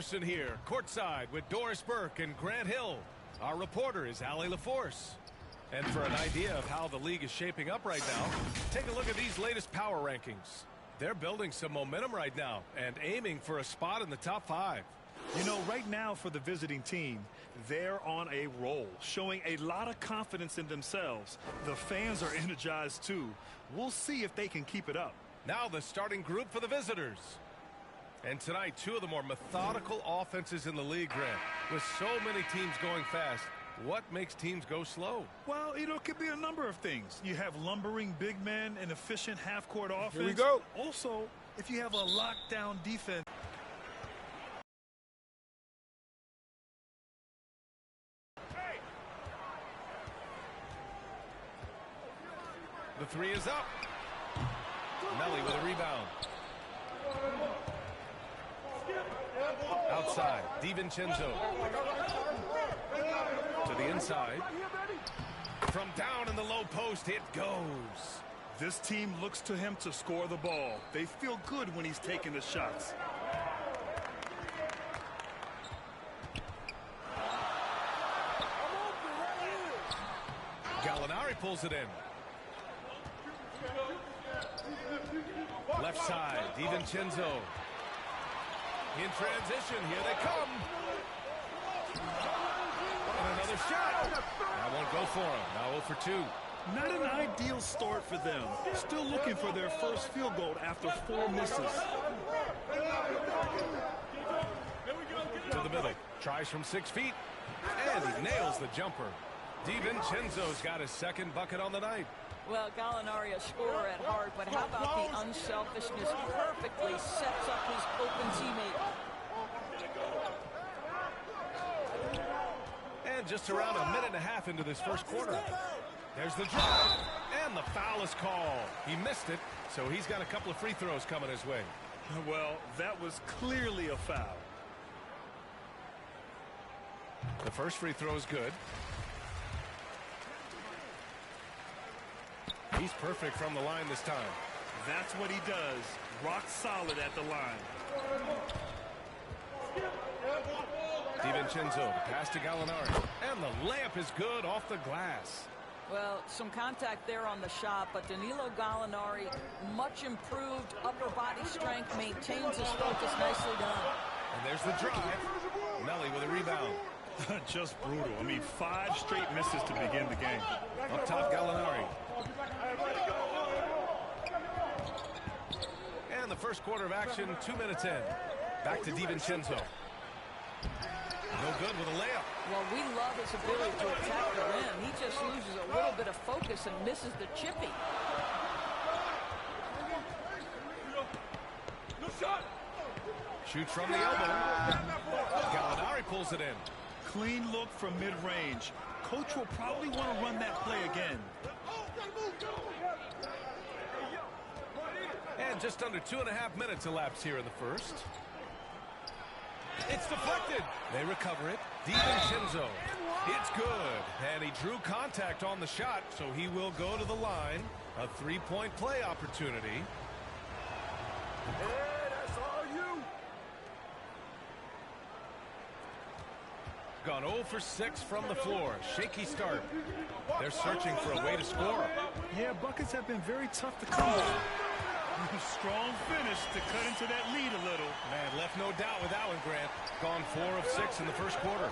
Anderson here, courtside with Doris Burke and Grant Hill. Our reporter is Allie LaForce. And for an idea of how the league is shaping up right now, take a look at these latest power rankings. They're building some momentum right now and aiming for a spot in the top 5. You know, right now for the visiting team, they're on a roll, showing a lot of confidence in themselves. The fans are energized too. We'll see if they can keep it up. Now the starting group for the visitors. And tonight, 2 of the more methodical offenses in the league, Grant. With so many teams going fast, what makes teams go slow? Well, you know, it could be a number of things. You have lumbering big men and efficient half-court offense. Here we go. Also, if you have a lockdown defense. The 3 is up. Melly with a rebound. Outside, DiVincenzo. To the inside. From down in the low post, it goes. This team looks to him to score the ball. They feel good when he's taking the shots. Gallinari pulls it in. Left side, DiVincenzo. In transition, here they come. And another shot. That won't go for him. Now 0 for 2. Not an ideal start for them. Still looking for their first field goal after 4 misses. To the middle. Tries from 6 feet. And he nails the jumper. DiVincenzo's got his second bucket on the night. Well, Gallinari a scorer at heart, but how about the unselfishness? Perfectly sets up his open teammate. And just around a minute and a half into this first quarter. There's the drive, and the foul is called. He missed it, so he's got a couple of free throws coming his way. Well, that was clearly a foul. The first free throw is good. He's perfect from the line this time. That's what he does. Rock solid at the line. DiVincenzo, the pass to Gallinari. And the layup is good off the glass. Well, some contact there on the shot, but Danilo Gallinari, much improved upper body strength, maintains his focus. Nicely done. And there's the drive. Melly with a rebound. Just brutal. I mean, 5 straight misses to begin the game. Up top, Gallinari. And the first quarter of action, 2 minutes in. Back to DiVincenzo. No good with a layup. Well, we love his ability to attack the rim. He just loses a little bit of focus and misses the chippy. Shoots from the elbow. Gallinari pulls it in. Clean look from mid-range. Coach will probably want to run that play again. And just under 2.5 minutes elapsed here in the first. It's deflected. They recover it. DiVincenzo. It's good. And he drew contact on the shot, so he will go to the line. A 3-point play opportunity. Gone 0 for 6 from the floor. Shaky start. They're searching for a way to score. Yeah, buckets have been very tough to come by. Strong finish to cut into that lead a little. Man, left no doubt with that one, Grant. Gone 4 of 6 in the first quarter.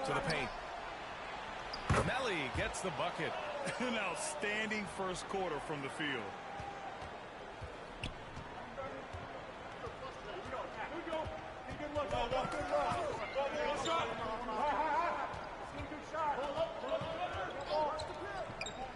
To the paint. Melly gets the bucket. An outstanding first quarter from the field.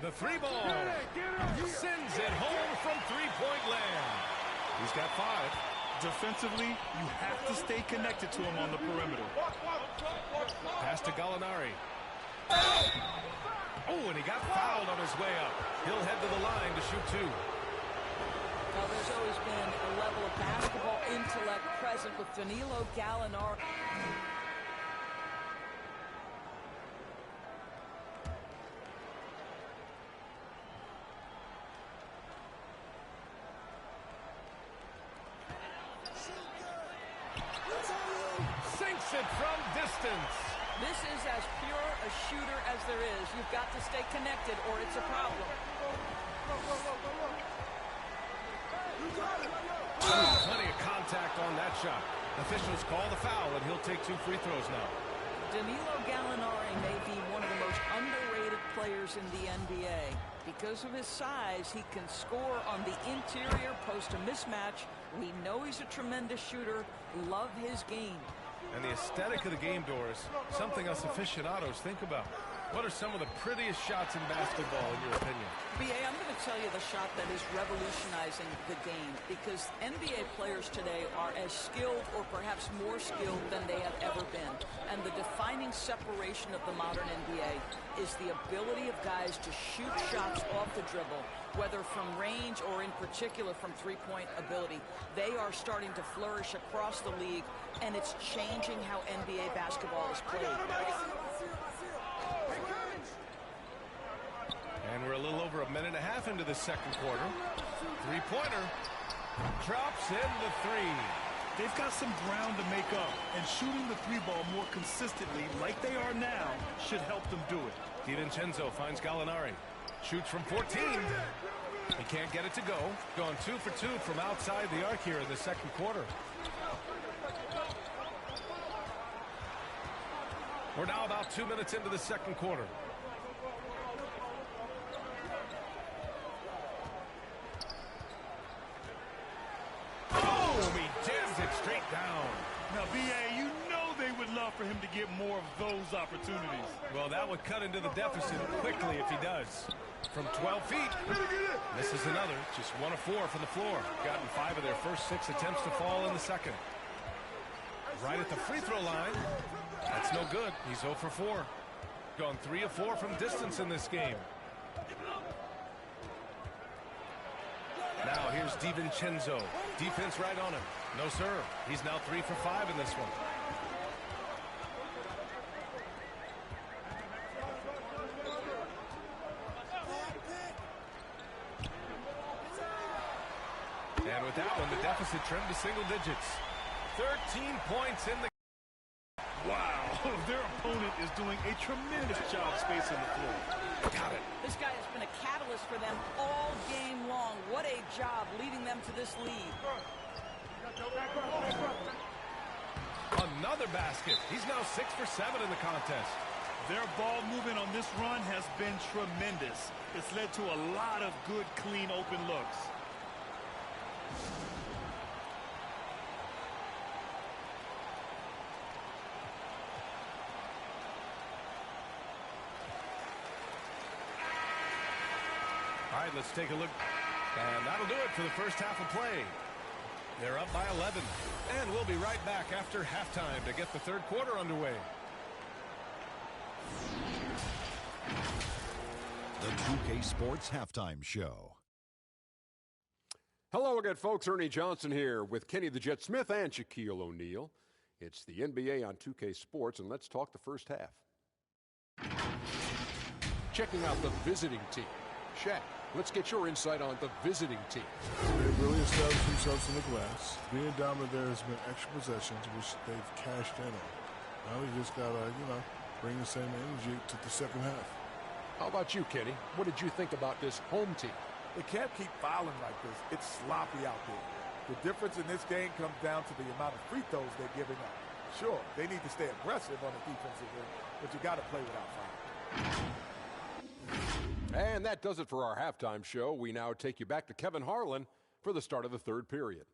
The 3-ball sends it home from 3-point land. He's got 5. Defensively, you have to stay connected to him on the perimeter. Pass to Gallinari. Oh, and he got fouled on his way up. He'll head to the line to shoot 2. Now, there's always been a level of basketball intellect present with Danilo Gallinari. hits it from distance. This is as pure a shooter as there is. You've got to stay connected or it's a problem. Plenty of contact on that shot. Officials call the foul, and he'll take 2 free throws now. Danilo Gallinari may be one of the most underrated players in the NBA. Because of his size, he can score on the interior post a mismatch. We know he's a tremendous shooter. Love his game. And the aesthetic of the game, Doris, something us aficionados think about. What are some of the prettiest shots in basketball, in your opinion? B.A., I'm going to tell you the shot that is revolutionizing the game, because NBA players today are as skilled or perhaps more skilled than they have ever been. And the defining separation of the modern NBA is the ability of guys to shoot shots off the dribble, whether from range or in particular from three-point ability. They are starting to flourish across the league, and it's changing how NBA basketball is played. And we're a little over a minute and a half into the second quarter. Three-pointer. Drops in the three. They've got some ground to make up, and shooting the three ball more consistently like they are now should help them do it. DiVincenzo finds Gallinari. Shoots from 14. He can't get it to go. Going 2 for 2 from outside the arc here in the second quarter. We're now about 2 minutes into the second quarter. He jams it straight down. Now, B.A., you know they would love for him to get more of those opportunities. Well, that would cut into the deficit quickly if he does. From 12 feet. This is another. Just 1 of 4 from the floor. Gotten 5 of their first 6 attempts to fall in the second. Right at the free throw line. That's no good. He's 0 for 4. Gone 3 of 4 from distance in this game. Now here's DiVincenzo. Defense right on him. No, sir. He's now 3 for 5 in this one. And with that one, the deficit trimmed to single digits. 13 points in the... Wow, their opponent is doing a tremendous job spacing the floor. Got it. This guy has been a catalyst for them all game long. What a job leading them to this lead. Another basket. He's now 6 for 7 in the contest. Their ball movement on this run has been tremendous. It's led to a lot of good, clean, open looks. All right, let's take a look. And that'll do it for the first half of play. They're up by 11. And we'll be right back after halftime to get the third quarter underway. The 2K Sports Halftime Show. Hello again, folks. Ernie Johnson here with Kenny the Jet Smith and Shaquille O'Neal. It's the NBA on 2K Sports, and let's talk the first half. Checking out the visiting team. Shaq, let's get your insight on the visiting team. They've really established themselves in the glass. Being dominant there has been extra possessions, which they've cashed in on. Now they just got to, bring the same energy to the second half. How about you, Kenny? What did you think about this home team? They can't keep fouling like this. It's sloppy out there. The difference in this game comes down to the amount of free throws they're giving up. Sure, they need to stay aggressive on the defensive end, but you got to play without fouling. And that does it for our halftime show. We now take you back to Kevin Harlan for the start of the third period.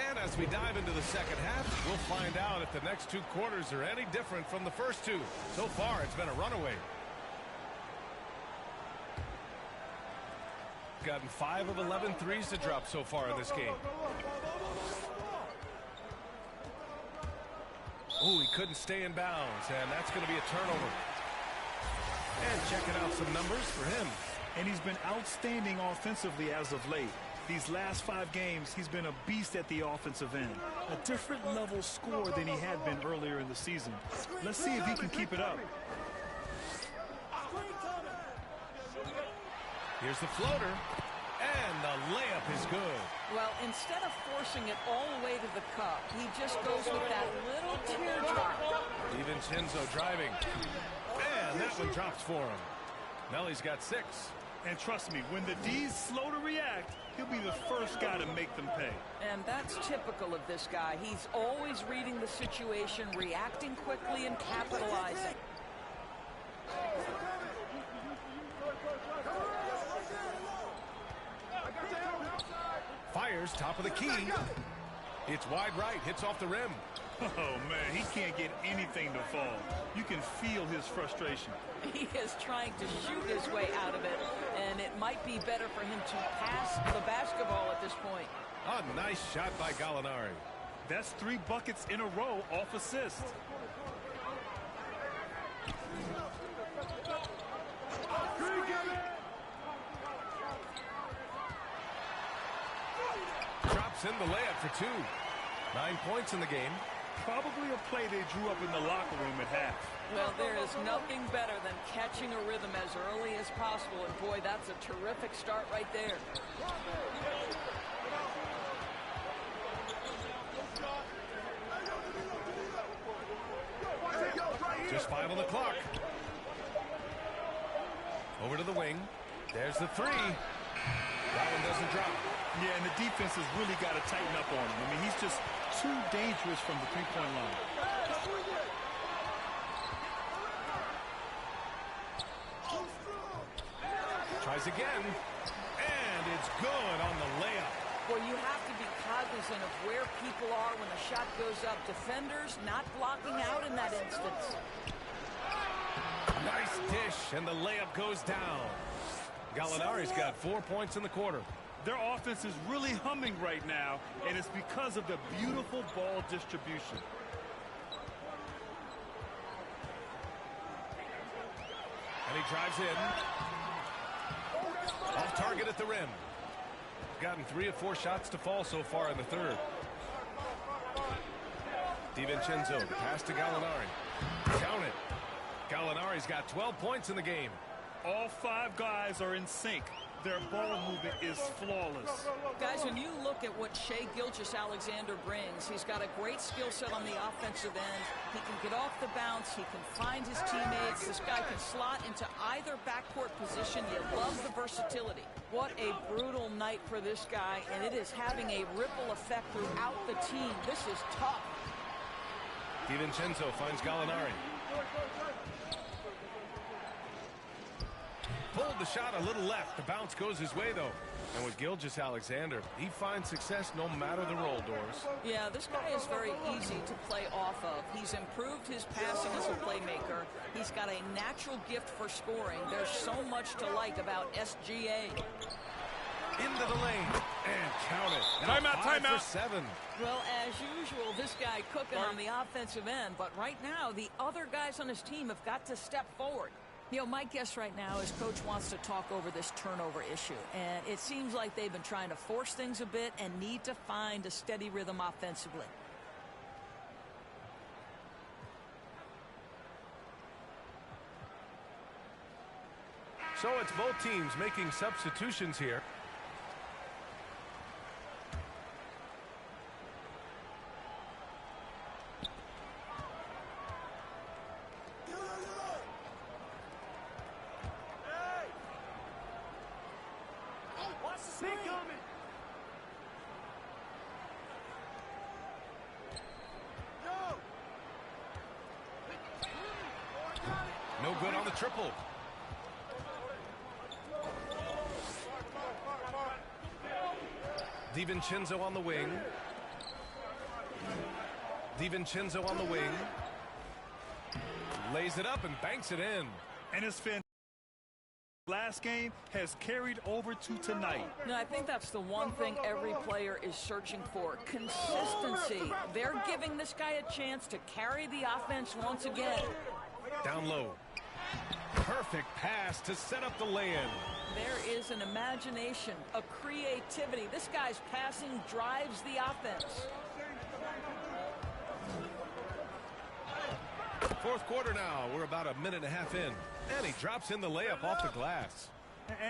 And as we dive into the second half, we'll find out if the next 2 quarters are any different from the first 2. So far, it's been a runaway. Gotten 5 of 11 threes to drop so far in this game. Oh, he couldn't stay in bounds, and that's going to be a turnover. And checking out some numbers for him. And he's been outstanding offensively as of late. These last 5 games, he's been a beast at the offensive end. A different level score than he had been earlier in the season. Let's see if he can keep it up. Here's the floater, and the layup is good. Well, instead of forcing it all the way to the cup, he just goes with that little teardrop. DiVincenzo driving, and that one drops for him. Melly's got 6. And trust me, when the D's slow to react, he'll be the first guy to make them pay. And that's typical of this guy. He's always reading the situation, reacting quickly, and capitalizing. Fires top of the key. It's wide right, hits off the rim. Oh, man, he can't get anything to fall. You can feel his frustration. He is trying to shoot his way out of it, and it might be better for him to pass the basketball at this point. A nice shot by Gallinari. That's 3 buckets in a row off assist. Drops in the layup for 2. 9 points in the game. Probably a play they drew up in the locker room at half. Well, there is nothing better than catching a rhythm as early as possible, and boy, that's a terrific start right there. Just 5 on the clock. Over to the wing. There's the 3. That one doesn't drop. Yeah, and the defense has really got to tighten up on him. I mean, he's just too dangerous from the three-point line. Tries again, and it's good on the layup. Well, you have to be cognizant of where people are when the shot goes up. Defenders not blocking out in that instance. Nice dish, and the layup goes down. Gallinari's got 4 points in the quarter. Their offense is really humming right now, and it's because of the beautiful ball distribution. And he drives in. Off target at the rim. Gotten 3 of 4 shots to fall so far in the third. DiVincenzo, pass to Gallinari. Count it. Gallinari's got 12 points in the game. All 5 guys are in sync. Their ball movement is flawless. Guys, when you look at what Shai Gilgeous-Alexander brings, he's got a great skill set on the offensive end. He can get off the bounce. He can find his teammates. This guy can slot into either backcourt position. You love the versatility. What a brutal night for this guy, and it is having a ripple effect throughout the team. This is tough. DiVincenzo finds Gallinari. Pulled the shot a little left. The bounce goes his way, though. And with Gilgeous-Alexander, he finds success no matter the role, Doris. Yeah, this guy is very easy to play off of. He's improved his passing as a playmaker. He's got a natural gift for scoring. There's so much to like about SGA. Into the lane. And count it. Timeout. For 7. Well, as usual, this guy cooking on the offensive end. But right now, the other guys on his team have got to step forward. You know, my guess right now is Coach wants to talk over this turnover issue. And it seems like they've been trying to force things a bit and need to find a steady rhythm offensively. So it's both teams making substitutions here. No good on the triple. DiVincenzo on the wing. DiVincenzo on the wing. Lays it up and banks it in. And his last game has carried over to tonight. No, I think that's the one thing every player is searching for. Consistency. They're giving this guy a chance to carry the offense once again. Down low. Perfect pass to set up the lay-in. There is an imagination, a creativity. This guy's passing drives the offense. Fourth quarter now. We're about a minute and a half in. And he drops in the layup off the glass.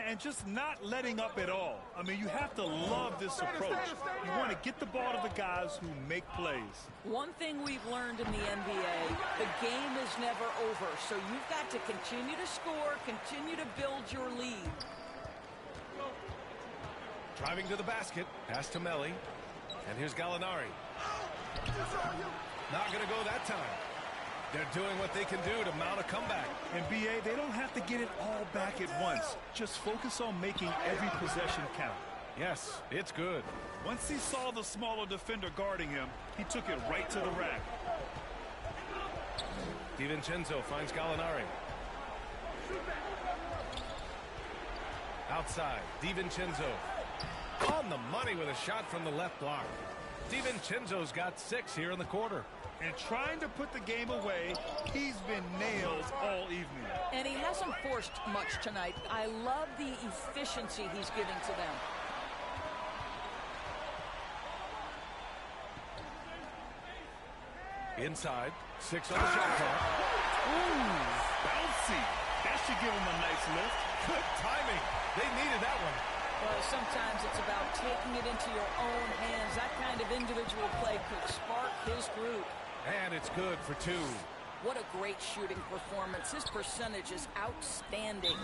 And just not letting up at all. I mean, you have to love this approach. You want to get the ball to the guys who make plays. One thing we've learned in the NBA, the game is never over. So you've got to continue to score, continue to build your lead. Driving to the basket. Pass to Melli. And here's Gallinari. Not going to go that time. They're doing what they can do to mount a comeback. And BA, they don't have to get it all back at once. Just focus on making every possession count. Yes, it's good. Once he saw the smaller defender guarding him, he took it right to the rack. DiVincenzo finds Gallinari. Outside, DiVincenzo. On the money with a shot from the left block. DiVincenzo's got 6 here in the quarter. And trying to put the game away, he's been nailed all evening. And he hasn't forced much tonight. I love the efficiency he's giving to them. Inside, 6 on the shot clock. Ooh, bouncy. That should give him a nice lift. Good timing. They needed that one. Well, sometimes it's about taking it into your own hands. That kind of individual play could spark his group. And it's good for 2. What a great shooting performance. His percentage is outstanding.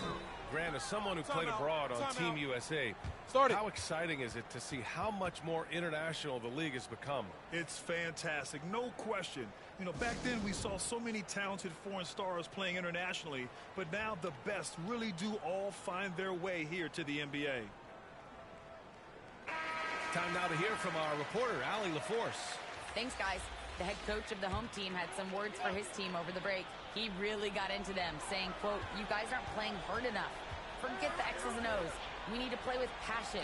Grant, as someone who played abroad on Team USA, how exciting is it to see how much more international the league has become? It's fantastic, no question. You know, back then we saw so many talented foreign stars playing internationally, but now the best really do all find their way here to the NBA. Time now to hear from our reporter, Allie LaForce. Thanks, guys. The head coach of the home team had some words for his team over the break. He really got into them, saying, quote, "You guys aren't playing hard enough. Forget the X's and O's. We need to play with passion.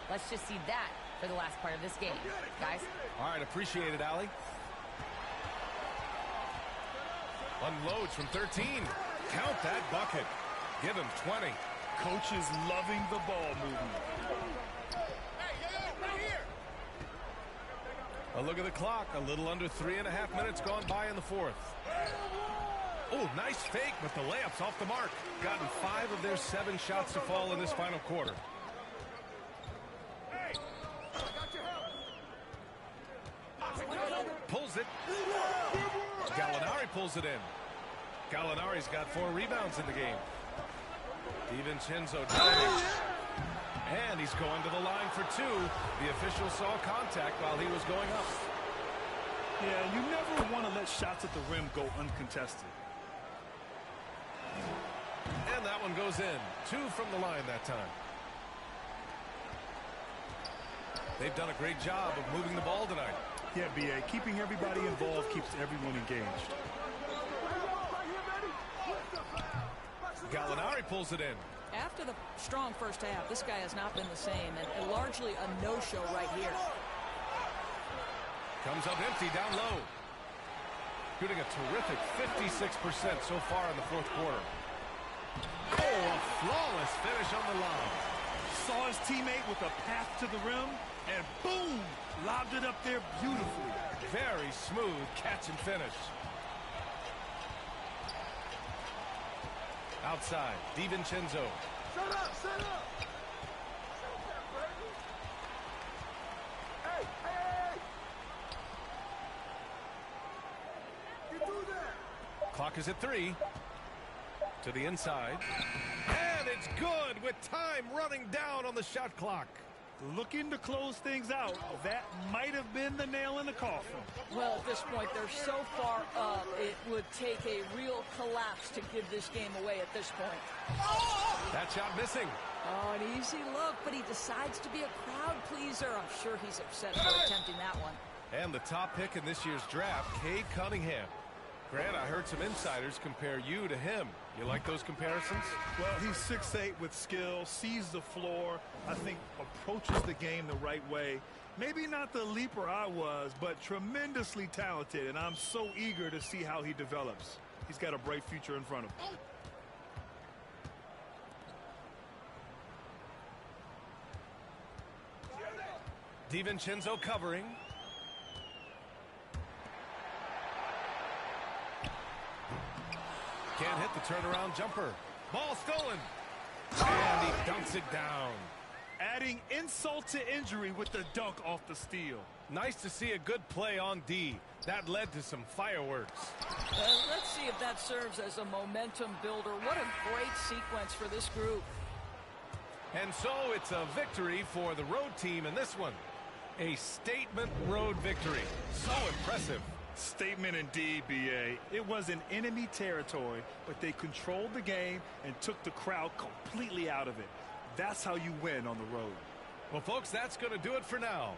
Let's just see that for the last part of this game, guys." All right, appreciate it, Allie. Unloads from 13. Count that bucket. Give him 20. Coach is loving the ball movement. A look at the clock. A little under 3.5 minutes gone by in the fourth. Oh, nice fake, but the layup's off the mark. Gotten 5 of their 7 shots to fall in this final quarter. Pulls it. Gallinari pulls it in. Gallinari's got 4 rebounds in the game. DiVincenzo diving. And he's going to the line for 2. The official saw contact while he was going up. Yeah, you never want to let shots at the rim go uncontested. And that one goes in. 2 from the line that time. They've done a great job of moving the ball tonight. Yeah, B.A., keeping everybody involved keeps everyone engaged. Gallinari pulls it in. After the strong first half, this guy has not been the same, and largely a no-show right here. Comes up empty down low. Shooting a terrific 56% so far in the fourth quarter. Oh, a flawless finish on the line. Saw his teammate with a path to the rim, and boom, lobbed it up there beautifully. Very smooth catch and finish. Outside, DiVincenzo. Set up, set up. Hey, hey, hey. You do that. Clock is at 3. To the inside. And it's good with time running down on the shot clock. Looking to close things out. That might have been the nail in the coffin. Well, at this point, they're so far up, it would take a real collapse to give this game away at this point. That shot missing. Oh, an easy look, but he decides to be a crowd pleaser. I'm sure he's upset for attempting that one. And the top pick in this year's draft, Cade Cunningham. Grant, I heard some insiders compare you to him. You like those comparisons? Well, he's 6'8" with skill, sees the floor, I think approaches the game the right way. Maybe not the leaper I was, but tremendously talented, and I'm so eager to see how he develops. He's got a bright future in front of him. DiVincenzo covering. Can't hit the turnaround jumper. Ball stolen. And he dunks it down. Adding insult to injury with the dunk off the steal. Nice to see a good play on D. That led to some fireworks. Let's see if that serves as a momentum builder. What a great sequence for this group. And so it's a victory for the road team in this one. A statement road victory. So impressive. Statement indeed, B.A. It was in enemy territory, but they controlled the game and took the crowd completely out of it. That's how you win on the road. Well, folks, that's going to do it for now.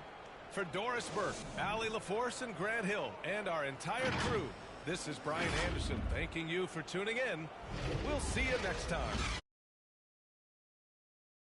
For Doris Burke, Allie LaForce, and Grant Hill, and our entire crew, this is Brian Anderson thanking you for tuning in. We'll see you next time.